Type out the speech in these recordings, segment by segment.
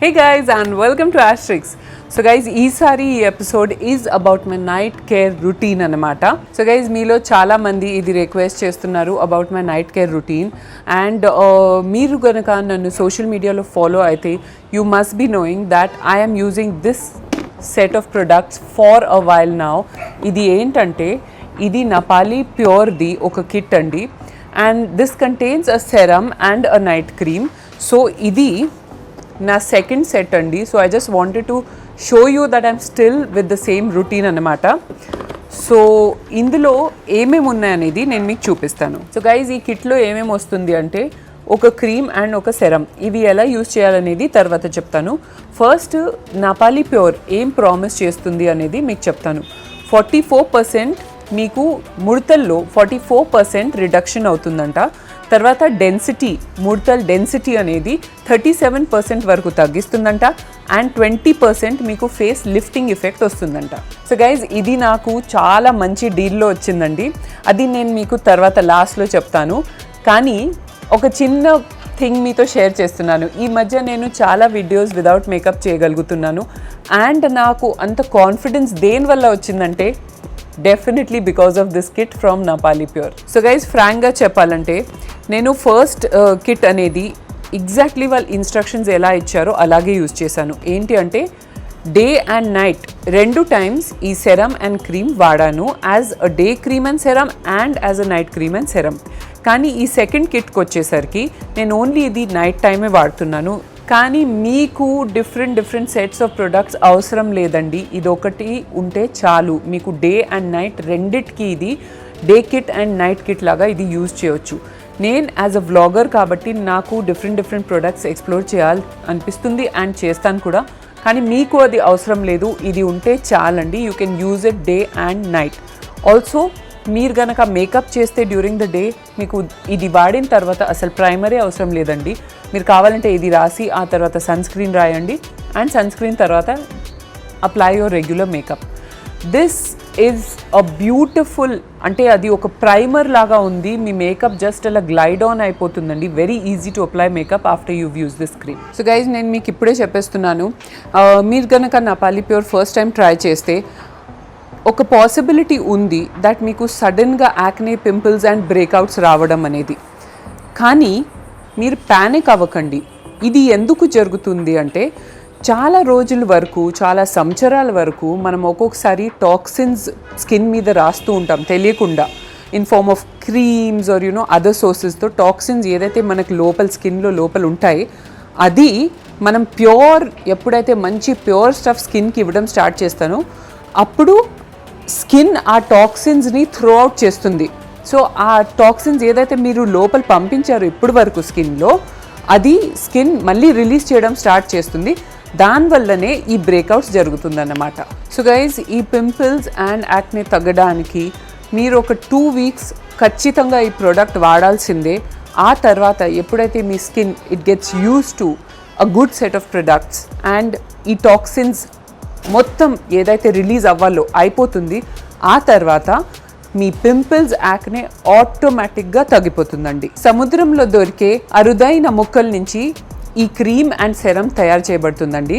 Hey guys and welcome to Ashtrixx. So guys, ఈసారి ఈ episode is about my night care routine అనమాట. So guys మీలో చాలా మంది ఇది రిక్వెస్ట్ చేస్తున్నారు about my night care routine and మీరు కనుక నన్ను సోషల్ మీడియాలో ఫాలో అయితే you must be knowing that I'm using this set of products for a while now. ఇది ఏంటంటే ఇది నపాలి ప్యూర్ది ఒక కిట్ అండి and this contains a serum and a night cream. So ఇది నా సెకండ్ సెట్ అండి. So I just wanted to show you that I'm still with the same routine అనమాట. సో ఇందులో ఏమేమి ఉన్నాయనేది నేను మీకు చూపిస్తాను. సో గైజ్ ఈ కిట్లో ఏమేమి వస్తుంది అంటే ఒక క్రీమ్ అండ్ ఒక సెరమ్. ఇవి ఎలా యూజ్ చేయాలనేది తర్వాత చెప్తాను. ఫస్ట్ నపాలి ప్యూర్ ఏం ప్రామిస్ చేస్తుంది అనేది మీకు చెప్తాను. 44% మీకు ముడతల్లో 44% రిడక్షన్ అవుతుందంట. తర్వాత డెన్సిటీ, ముడతల్ డెన్సిటీ అనేది 37% వరకు తగ్గిస్తుందంట అండ్ 20% మీకు ఫేస్ లిఫ్టింగ్ ఎఫెక్ట్ వస్తుందంట. సో గైజ్ ఇది నాకు చాలా మంచి డీల్లో వచ్చిందండి. అది నేను మీకు తర్వాత లాస్ట్లో చెప్తాను. కానీ ఒక చిన్న థింగ్ మీతో షేర్ చేస్తున్నాను. ఈ మధ్య నేను చాలా వీడియోస్ వితౌట్ మేకప్ చేయగలుగుతున్నాను అండ్ నాకు అంత కాన్ఫిడెన్స్ దేనివల్ల వచ్చిందంటే definitely because of this kit from Napali pure. So guys ఫ్రాంక్గా చెప్పాలంటే నేను ఫస్ట్ కిట్ అనేది ఎగ్జాక్ట్లీ వాళ్ళ ఇన్స్ట్రక్షన్స్ ఎలా ఇచ్చారో అలాగే యూజ్ చేశాను. ఏంటి అంటే డే అండ్ నైట్ 2 times ఈ సెరమ్ అండ్ క్రీమ్ వాడాను, as a day cream and serum and as a night cream and serum. కానీ ఈ సెకండ్ కిట్కి వచ్చేసరికి నేను ఓన్లీ ఇది నైట్ టైమే వాడుతున్నాను. కానీ మీకు డిఫరెంట్ సెట్స్ ఆఫ్ ప్రొడక్ట్స్ అవసరం లేదండి. ఇది ఒకటి ఉంటే చాలు. మీకు డే అండ్ నైట్ రెండిటికి ఇది day kit and night kit లాగా ఇది యూజ్ చేయొచ్చు. నేను యాజ్ అ వ్లాగర్ కాబట్టి నాకు డిఫరెంట్ ప్రొడక్ట్స్ ఎక్స్ప్లోర్ చేయాలి అనిపిస్తుంది అండ్ చేస్తాను కూడా. కానీ మీకు అది అవసరం లేదు, ఇది ఉంటే చాలండి. You can use it day and night. Also మీరు కనుక మేకప్ చేస్తే డ్యూరింగ్ ద డే మీకు ఇది వాడిన తర్వాత అసలు ప్రైమరీ అవసరం లేదండి. మీరు కావాలంటే ఇది రాసి ఆ తర్వాత సన్ స్క్రీన్ రాయండి అండ్ సన్ స్క్రీన్ తర్వాత apply your regular makeup. This is a beautiful, అంటే అది ఒక ప్రైమర్ లాగా ఉంది. మీ మేకప్ జస్ట్ అలా గ్లైడ్ ఆన్ అయిపోతుందండి. Very easy to apply makeup after you use this cream. So guys నేను మీకు ఇప్పుడే చెప్పేస్తున్నాను, మీరు కనుక నపాలి ప్యూర్ ఫస్ట్ టైం ట్రై చేస్తే ఒక పాసిబిలిటీ ఉంది దట్ మీకు సడన్గా యాక్నే, పింపుల్స్ అండ్ బ్రేక్అవుట్స్ రావడం అనేది. కానీ మీరు ప్యానిక్ అవ్వకండి. ఇది ఎందుకు జరుగుతుంది అంటే చాలా రోజుల వరకు, చాలా సంవత్సరాల వరకు మనం ఒక్కొక్కసారి టాక్సిన్స్ స్కిన్ మీద రాస్తూ ఉంటాం తెలియకుండా, in form of creams or other సోర్సెస్తో టాక్సిన్స్ ఏదైతే మనకు లోపల స్కిన్లో లోపల ఉంటాయి అది మనం ప్యూర్, ఎప్పుడైతే మంచి ప్యూర్ స్టఫ్ స్కిన్కి ఇవ్వడం స్టార్ట్ చేస్తానో అప్పుడు స్కిన్ ఆ టాక్సిన్స్ని త్రో అవుట్ చేస్తుంది. సో ఆ టాక్సిన్స్ ఏదైతే మీరు లోపల పంపించారో ఇప్పటి వరకు స్కిన్లో, అది స్కిన్ మళ్ళీ రిలీజ్ చేయడం స్టార్ట్ చేస్తుంది. దానివల్లనే ఈ బ్రేక్అవుట్స్ జరుగుతుందన్నమాట. సో గైజ్ ఈ పింపుల్స్ అండ్ యాక్నే తగ్గడానికి మీరు ఒక 2 weeks ఖచ్చితంగా ఈ ప్రోడక్ట్ వాడాల్సిందే. ఆ తర్వాత ఎప్పుడైతే మీ skin it gets use to a good set of products and ఈ టాక్సిన్స్ మొత్తం ఏదైతే రిలీజ్ అవ్వాలో అయిపోతుంది, ఆ తర్వాత మీ పింపుల్స్, యాక్నే ఆటోమేటిక్గా తగ్గిపోతుందండి. సముద్రంలో దొరికే అరుదైన మొక్కల నుంచి ఈ క్రీమ్ అండ్ సెరమ్ తయారు చేయబడుతుందండి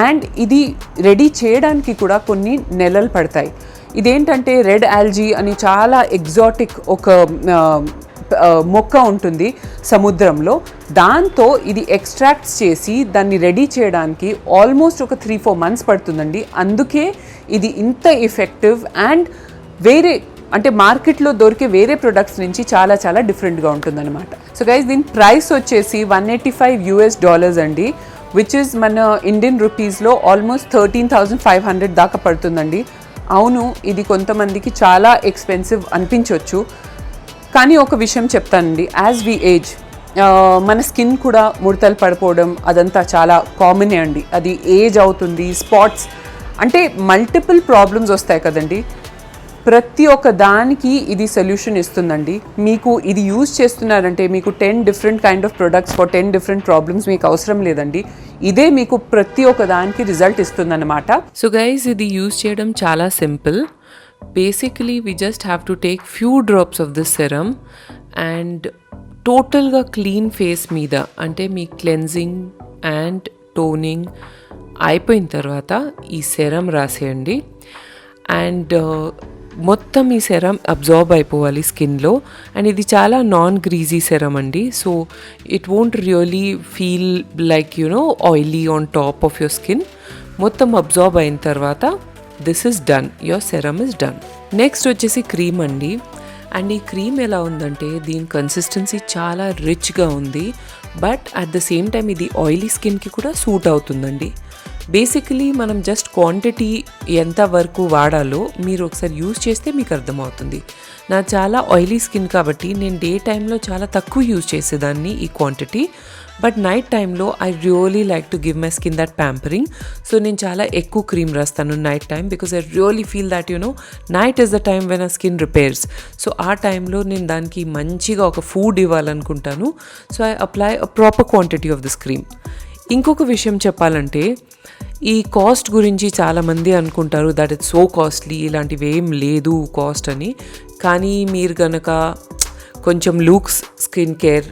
అండ్ ఇది రెడీ చేయడానికి కూడా కొన్ని నెలలు పడతాయి. ఇదేంటంటే రెడ్ ఆల్జీ అని చాలా ఎగ్జాటిక్ ఒక మొక్క ఉంటుంది సముద్రంలో. దాంతో ఇది ఎక్స్ట్రాక్ట్స్ చేసి దాన్ని రెడీ చేయడానికి ఆల్మోస్ట్ ఒక 3-4 months పడుతుందండి. అందుకే ఇది ఇంత ఎఫెక్టివ్ అండ్ వేరే, అంటే మార్కెట్లో దొరికే వేరే ప్రొడక్ట్స్ నుంచి చాలా డిఫరెంట్గా ఉంటుందన్నమాట. సో గైజ్ దీని ప్రైస్ వచ్చేసి $185 అండి, విచ్ ఇస్ మన ఇండియన్ రూపీస్లో ఆల్మోస్ట్ 13,500 దాకా పడుతుందండి. అవును, ఇది కొంతమందికి చాలా ఎక్స్పెన్సివ్ అనిపించవచ్చు. కానీ ఒక విషయం చెప్తానండి, యాజ్ వి ఏజ్ మన స్కిన్ కూడా ముడతలు పడిపోవడం అదంతా చాలా కామనే అండి. అది ఏజ్ అవుతుంది, స్పాట్స్ అంటే మల్టిపుల్ ప్రాబ్లమ్స్ వస్తాయి కదండి. ప్రతి ఒక్క దానికి ఇది సొల్యూషన్ ఇస్తుందండి. మీకు ఇది యూజ్ చేస్తున్నారంటే మీకు 10 different kind of products for 10 different problems మీకు అవసరం లేదండి. ఇదే మీకు ప్రతి ఒక్క దానికి రిజల్ట్ ఇస్తుందన్నమాట. సో గైస్ ఇది యూజ్ చేయడం చాలా simple. Basically we just have to take few drops of this serum and టోటల్గా క్లీన్ ఫేస్ మీద, అంటే మీ క్లెన్జింగ్ అండ్ టోనింగ్ అయిపోయిన తర్వాత ఈ సెరం రాసేయండి. అండ్ మొత్తం ఈ సెరం అబ్జార్బ్ అయిపోవాలి స్కిన్లో. అండ్ ఇది చాలా నాన్ గ్రీజీ సెరం అండి, so it won't really feel like oily on top of your skin. మొత్తం అబ్జార్బ్ అయిన తర్వాత this is done, your serum is done. Next వచ్చేసి క్రీమ్ అండి. అండ్ ఈ క్రీమ్ ఎలా ఉందంటే దీని కన్సిస్టెన్సీ చాలా రిచ్గా ఉంది, but at the same time ఇది ఆయిలీ స్కిన్కి కూడా సూట్ అవుతుందండి. బేసికలీ మనం జస్ట్ క్వాంటిటీ ఎంత వరకు వాడాలో మీరు ఒకసారి యూజ్ చేస్తే మీకు అర్థమవుతుంది. నా చాలా ఆయిలీ స్కిన్ కాబట్టి నేను డే టైంలో చాలా తక్కువ యూజ్ చేసేదాన్ని ఈ క్వాంటిటీ, బట్ నైట్ టైంలో I really like to give my skin that pampering. So నేను చాలా ఎక్కువ క్రీమ్ రాస్తాను night time, because I really feel that night is the time when ఆ స్కిన్ రిపేర్స్. సో ఆ టైంలో నేను దానికి మంచిగా ఒక ఫుడ్ ఇవ్వాలనుకుంటాను. So I apply a proper quantity of this cream. ఇంకొక విషయం చెప్పాలంటే ఈ కాస్ట్ గురించి చాలామంది అనుకుంటారు దట్ ఇట్స్ సో కాస్ట్లీ, ఇలాంటివి ఏం లేదు కాస్ట్ అని. కానీ మీరు కనుక కొంచెం లూక్స్ స్కిన్ కేర్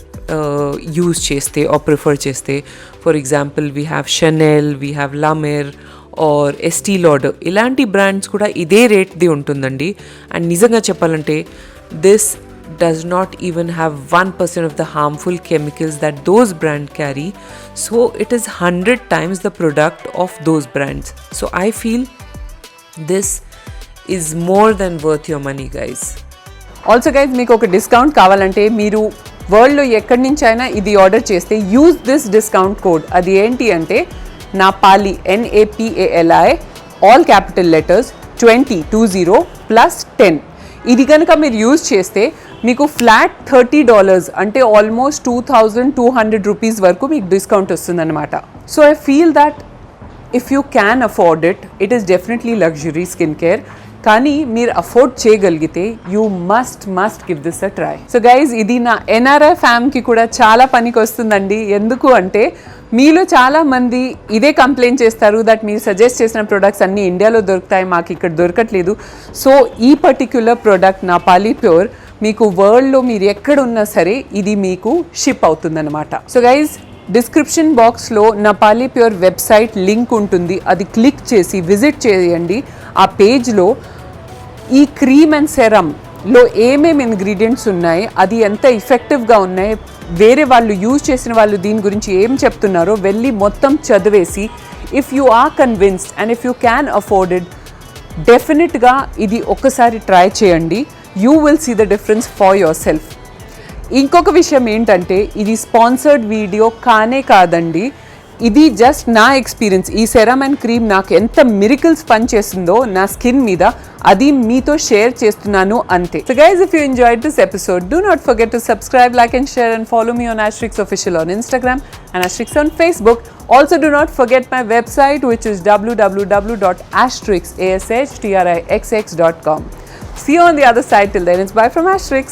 యూజ్ చేస్తే ఆర్ ప్రిఫర్ చేస్తే, for example we have Chanel, we have La Mer or Estee Lauder, ఇలాంటి బ్రాండ్స్ కూడా ఇదే రేట్ది ఉంటుందండి. అండ్ నిజంగా చెప్పాలంటే this does not even have 1% of the harmful chemicals that those brands carry, so it is 100 times the product of those brands. So I feel this is more than worth your money, guys. Also guys మీకు ఒక discount కావాలంటే మీరు వరల్డ్లో ఎక్కడి నుంచి అయినా ఇది order చేస్తే యూజ్ దిస్ డిస్కౌంట్ కోడ్. అది ఏంటి అంటే నాపాలి NAPALI all capital letters 20 plus 10. ఇది కనుక మీరు యూజ్ చేస్తే మీకు ఫ్లాట్ $30 అంటే ఆల్మోస్ట్ 2200 రూపీస్ వరకు మీకు డిస్కౌంట్ వస్తుందన్నమాట. So I feel that if you can afford it, it is definitely luxury skin care. కానీ మీరు అఫోర్డ్ చేయగలిగితే you must give this a try. So guys ఇది నా NRI ఫ్యామ్కి కూడా చాలా పనికి వస్తుందండి. ఎందుకు అంటే మీలో చాలామంది ఇదే కంప్లైంట్ చేస్తారు దట్ మీరు సజెస్ట్ చేసిన ప్రొడక్ట్స్ అన్నీ ఇండియాలో దొరుకుతాయి, మాకు ఇక్కడ దొరకట్లేదు. సో ఈ పర్టిక్యులర్ ప్రోడక్ట్ నాపాలి ప్యూర్ మీకు వరల్డ్లో మీరు ఎక్కడున్నా సరే ఇది మీకు షిప్ అవుతుందన్నమాట. సో గైజ్ డిస్క్రిప్షన్ బాక్స్లో నాపాలి ప్యూర్ వెబ్సైట్ లింక్ ఉంటుంది, అది క్లిక్ చేసి విజిట్ చేయండి. ఆ పేజ్లో ఈ క్రీమ్ అండ్ సెరమ్లో ఏమేమి ఇంగ్రీడియంట్స్ ఉన్నాయి, అది ఎంత ఎఫెక్టివ్గా ఉన్నాయి, వేరే వాళ్ళు యూజ్ చేసిన వాళ్ళు దీని గురించి ఏం చెప్తున్నారో వెళ్ళి మొత్తం చదివేసి if you are convinced and if you can afford it, డెఫినెట్గా ఇది ఒక్కసారి ట్రై చేయండి. You will see the difference for yourself. ఇంకొక విషయం ఏంటంటే ఇది స్పాన్సర్డ్ వీడియో కానే కాదండి, ఇది జస్ట్ నా ఎక్స్పీరియన్స్. ఈ సెరమ్ అండ్ క్రీమ్ నాకు ఎంత మిరికల్స్ పనిచేస్తుందో నా స్కిన్ మీద, అది మీతో షేర్ చేస్తున్నాను అంతే. So guys, if you enjoyed this episode, do not forget to subscribe, like and share and follow me on Ashtrixx Official on Instagram and Ashtrixx on Facebook. Also do not forget my website which is www.ashtrixx.com. See you on the other side. Till then, it's bye from Ashtrixx.